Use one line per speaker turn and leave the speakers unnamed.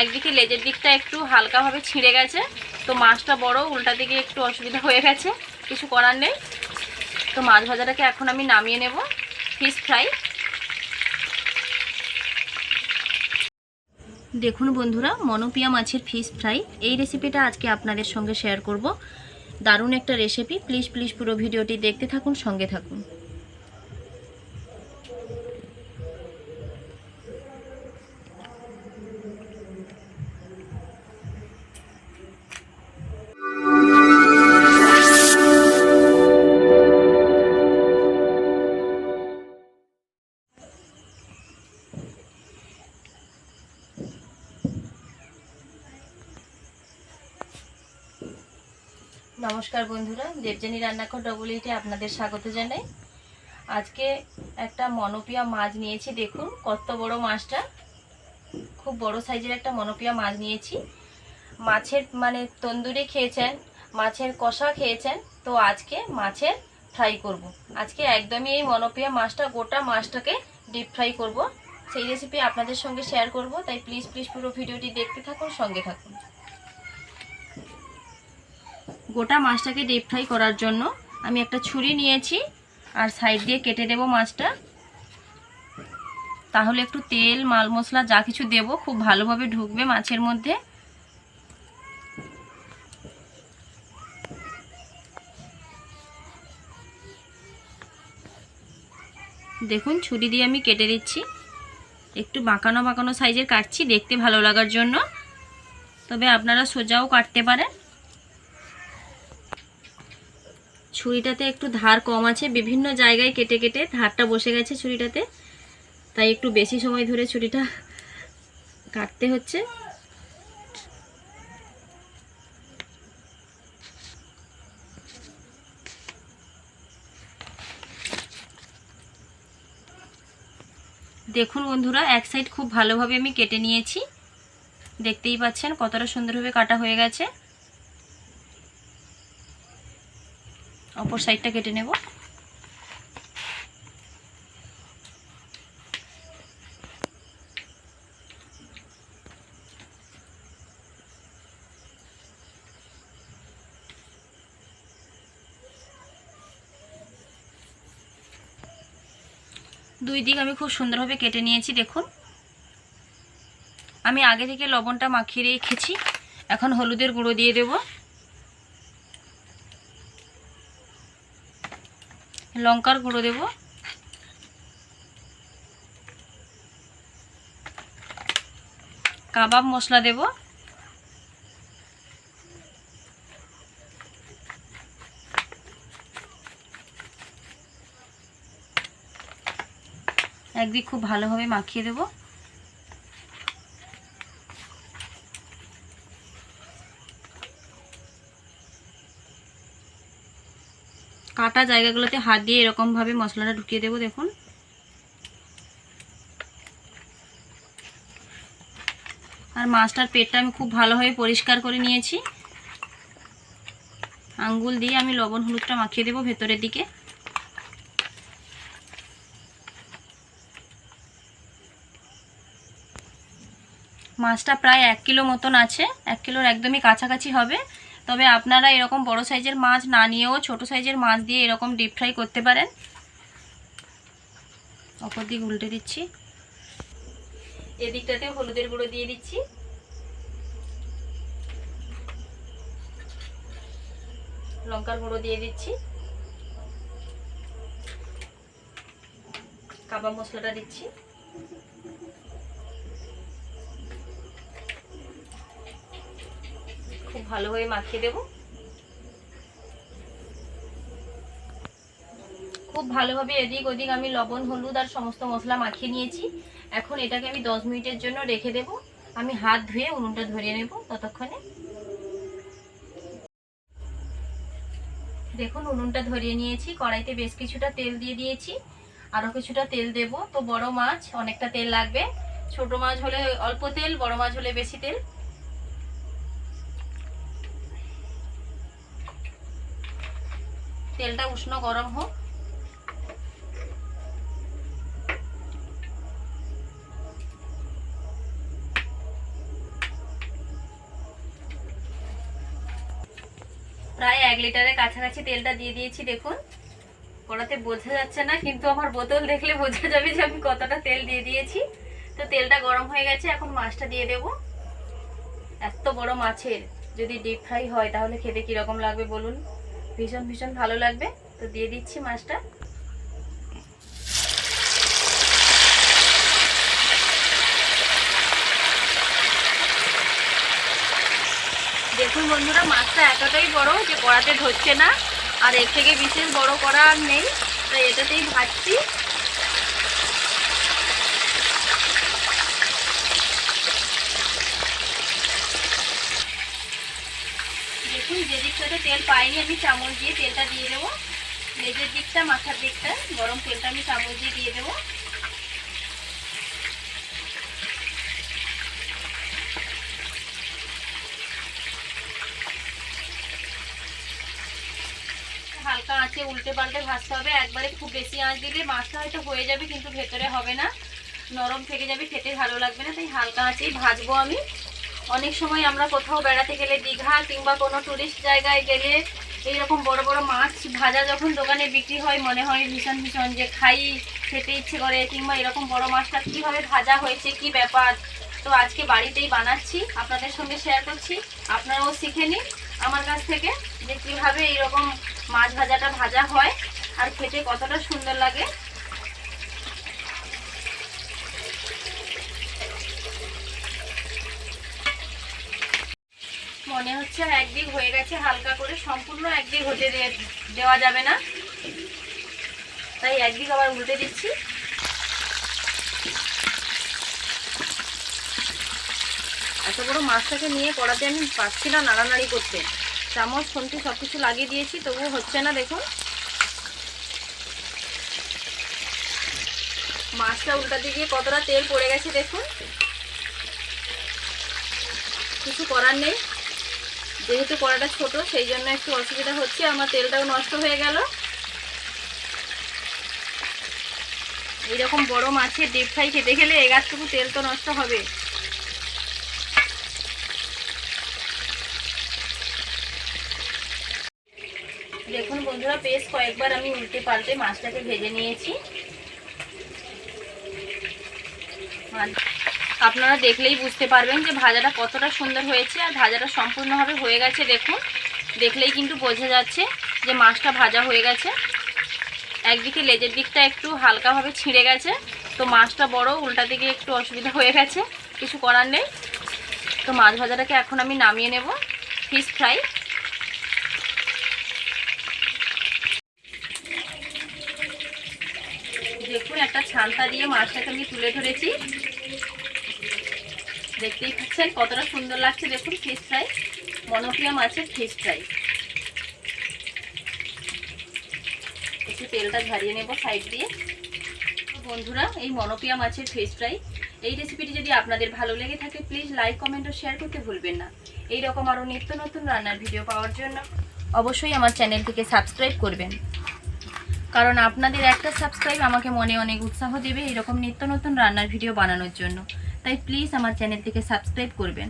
একদিকে লেজের দিকটা একটু হালকাভাবে ছিঁড়ে গেছে, তো মাছটা বড়, উল্টা দিকে একটু অসুবিধা হয়ে গেছে, কিছু করার নেই। তো মাছ ভাজাটাকে এখন আমি নামিয়ে নেব। Fish fry. দেখুন বন্ধুরা, মনোপিয়া মাছের ফিশ ফ্রাই, এই রেসিপিটা আজকে আপনাদের সঙ্গে শেয়ার করব। দারুণ একটা রেসিপি। প্লিজ প্লিজ পুরো ভিডিওটি দেখতে থাকুন, সঙ্গে থাকুন। নমস্কার বন্ধুরা, দেবযানী রান্নাঘর ডবল এইটে আপনাদের স্বাগত জানাই। আজকে একটা মনোপিয়া মাছ নিয়েছি। দেখুন কত বড় মাছটা, খুব বড় সাইজের একটা মনোপিয়া মাছ নিয়েছি। মাছের মানে তন্দুরি খেয়েছেন, মাছের কষা খেয়েছেন, তো আজকে মাছের ফ্রাই করব। আজকে একদমই এই মনোপিয়া মাছটা, গোটা মাছটাকে ডিপ ফ্রাই করব, সেই রেসিপি আপনাদের সঙ্গে শেয়ার করব। তাই প্লিজ প্লিজ পুরো ভিডিওটি দেখতে থাকুন, সঙ্গে থাকুন। গোটা মাছটাকে ডিপ ফ্রাই করার জন্য আমি একটা ছুরি নিয়েছি, আর সাইড দিয়ে কেটে দেব মাছটা। তাহলে একটু তেল, মাল মশলা যা কিছু দেব খুব ভালোভাবে ঢুকবে মাছের মধ্যে। দেখুন ছুরি দিয়ে আমি কেটে দিচ্ছি। একটু বাঁকানো বাঁকানো সাইজের কাটছি দেখতে ভালো লাগার জন্য, তবে আপনারা সোজাও কাটতে পারেন। ছুরিটাতে একটু ধার কম আছে, বিভিন্ন জায়গায় কেটে কেটে ধারটা বসে গেছে ছুরিটাতে, তাই একটু বেশি সময় ধরে ছুরিটা কাটতে হচ্ছে। দেখুন বন্ধুরা, এক সাইড খুব ভালোভাবে আমি কেটে নিয়েছি, দেখতেই পাচ্ছেন কতটা সুন্দরভাবে কাটা হয়ে গেছে। অপর সাইডটা কেটে নেব। দুই দিক আমি খুব সুন্দরভাবে কেটে নিয়েছি। দেখুন আমি আগে থেকে লবণটা মাখিয়ে রেখেছি, এখন হলুদের গুঁড়ো দিয়ে দেব, লঙ্কার গুঁড়ো দেব, কাবাব মশলা দেব, একদিক খুব ভালোভাবে মাখিয়ে দেব। কাটা জায়গাগুলোতে হাত দিয়ে এরকম ভাবে মশলাটা ঢুকিয়ে দেব। দেখুন আর মাছটার পেটটা আমি খুব ভালোভাবে পরিষ্কার করে নিয়েছি। আঙ্গুল দিয়ে আমি লবণ হলুদটা মাখিয়ে দেব ভেতরের দিকে। মাছটা প্রায় 1 কিলো মতন আছে, 1 কিলোর একদমই কাছাকাছি হবে। তবে আপনারা এরকম বড় সাইজের মাছ না নিয়েও ছোট সাইজের মাছ দিয়ে এরকম ডিপ ফ্রাই করতে পারেন। অপর দিক উল্টে দিচ্ছি, এদিকটাতে হলুদের গুঁড়ো দিয়ে দিচ্ছি, লঙ্কার গুঁড়ো দিয়ে দিচ্ছি, কাবাব মশলাটা দিচ্ছি, খুব ভালোভাবে মাখিয়ে দেব। খুব ভালোভাবে এদিক ওদিক আমি লবণ হলুদ আর সমস্ত মশলা মাখিয়ে নিয়েছি। এখন এটাকে আমি 10 মিনিটের জন্য রেখে দেব। আমি হাত ধুয়ে উনুনটা ধরিয়ে নেব ততক্ষণে। দেখুন উনুনটা ধরিয়ে নিয়েছি, কড়াইতে বেশ কিছুটা তেল দিয়ে দিয়েছি, আরও কিছুটা তেল দেব। তো বড় মাছ অনেকটা তেল লাগবে, ছোট মাছ হলে অল্প তেল, বড় মাছ হলে বেশি তেল। তেলটা উষ্ণ গরম হোক। প্রায় 1 লিটারের কাছাকাছি তেলটা দিয়ে দিয়েছি। দেখুন কড়াতে বোঝা যাচ্ছে না, কিন্তু আমার বোতল দেখলে বোঝা যাবে যে আমি কতটা তেল দিয়ে দিয়েছি। তো তেলটা গরম হয়ে গেছে, এখন মাছটা দিয়ে দেব। এত বড় মাছের যদি ডিপ ফ্রাই হয় তাহলে খেতে কীরকম লাগবে বলুন, ভীষণ ভীষণ ভালো লাগবে। তো দিয়ে দিচ্ছি মাছটা। দেখুন বন্ধুরা, মাছটা এতটাই বড় যে কড়াতে ধরছে না, আর এর থেকে বিশেষ বড় কড়া আর নেই, তাই এটাতেই ভাজছি। দেখুন যে দিকটাতে তেল পাইনি আমি চামচ দিয়ে তেলটা দিয়ে দেবো। লেজের দিকটা, মাথার দিকটা গরম তেলটা আমি চামচ দিয়ে দিয়ে দেবো। হালকা আঁচে উল্টে পাল্টে ভাজতে হবে। একবারে খুব বেশি আঁচ দিলে মাছটা হয়তো হয়ে যাবে কিন্তু ভেতরে হবে না, নরম থেকে যাবে, খেতে ভালো লাগবে না। তাই হালকা আঁচেই ভাজবো আমি। অনেক সময় আমরা কোথাও বেড়াতে গেলে, দীঘা কিংবা কোনো টুরিস্ট জায়গায় গেলে, এইরকম বড় বড় মাছ ভাজা যখন দোকানে বিক্রি হয় মনে হয় ভীষণ ভীষণ যে খাই, খেতে ইচ্ছে করে, কিংবা এরকম বড় মাছটা কীভাবে ভাজা হয়েছে, কি ব্যাপার। তো আজকে বাড়িতেই বানাচ্ছি, আপনাদের সঙ্গে শেয়ার করছি। আপনারাও শিখে নিন আমার কাছ থেকে যে কীভাবে এইরকম মাছ ভাজাটা ভাজা হয় আর খেতে কতটা সুন্দর লাগে। মনে হচ্ছে একদিক হয়ে গেছে, হালকা করে, সম্পূর্ণ একদিক হতে দেওয়া যাবে না, তাই একদিক আবার উল্টে দিচ্ছি। এত বড় মাছটাকে নিয়ে কড়াতে আমি পাচ্ছি না নাড়ানাড়ি করতে, চামচ খুন্তি সব কিছু লাগিয়ে দিয়েছি, তবুও হচ্ছে না। দেখুন মাছটা উল্টাতে গিয়ে কতটা তেল পড়ে গেছে দেখুন। কিছু করার নেই, যেহেতু কড়াটা ছোট সেই জন্য একটু অসুবিধা হচ্ছে, আমার তেলটাও নষ্ট হয়ে গেল। এইরকম বড় মাছের ডিপ ফ্রাই খেতে গেলে এগারটুকু তেল তো নষ্ট হবে। দেখুন বন্ধুরা, বেশ কয়েকবার আমি উল্টে পাল্টে মাছটাকে ভেজে নিয়েছি। আপনারা দেখলেই বুঝতে পারবেন যে ভাজাটা কতটা সুন্দর হয়েছে, আর ভাজাটা সম্পূর্ণভাবে হয়ে গেছে। দেখুন দেখলেই কিন্তু বোঝা যাচ্ছে যে মাছটা ভাজা হয়ে গেছে। একদিকে লেজের দিকটা একটু হালকাভাবে ছিঁড়ে গেছে, তো মাছটা বড়, উল্টাতে গিয়ে একটু অসুবিধা হয়ে গেছে, কিছু করার নেই। তো মাছ ভাজাটাকে এখন আমি নামিয়ে নেব। ফিশ ফ্রাই দেখুন, একটা ছান্তা দিয়ে মাছটাকে আমি তুলে ধরেছি, দেখতেই পাচ্ছেন কতটা সুন্দর লাগছে। দেখুন ফিশ ফ্রাই, মনোপিয়া মাছের ফিশ ফ্রাই। একটু তেলটা ঝারিয়ে নেব সাইড দিয়ে। বন্ধুরা, এই মনোপিয়া মাছের ফিশ ফ্রাই এই রেসিপিটি যদি আপনাদের ভালো লেগে থাকে প্লিজ লাইক, কমেন্ট ও শেয়ার করতে ভুলবেন না। এইরকম আরও নিত্য নতুন রান্নার ভিডিও পাওয়ার জন্য অবশ্যই আমার চ্যানেলটিকে সাবস্ক্রাইব করবেন, কারণ আপনাদের একটা সাবস্ক্রাইব আমাকে মনে অনেক উৎসাহ দেবে এইরকম নিত্য নতুন রান্নার ভিডিও বানানোর জন্য। তাই প্লিজ আমার চ্যানেলটিকে সাবস্ক্রাইব করবেন।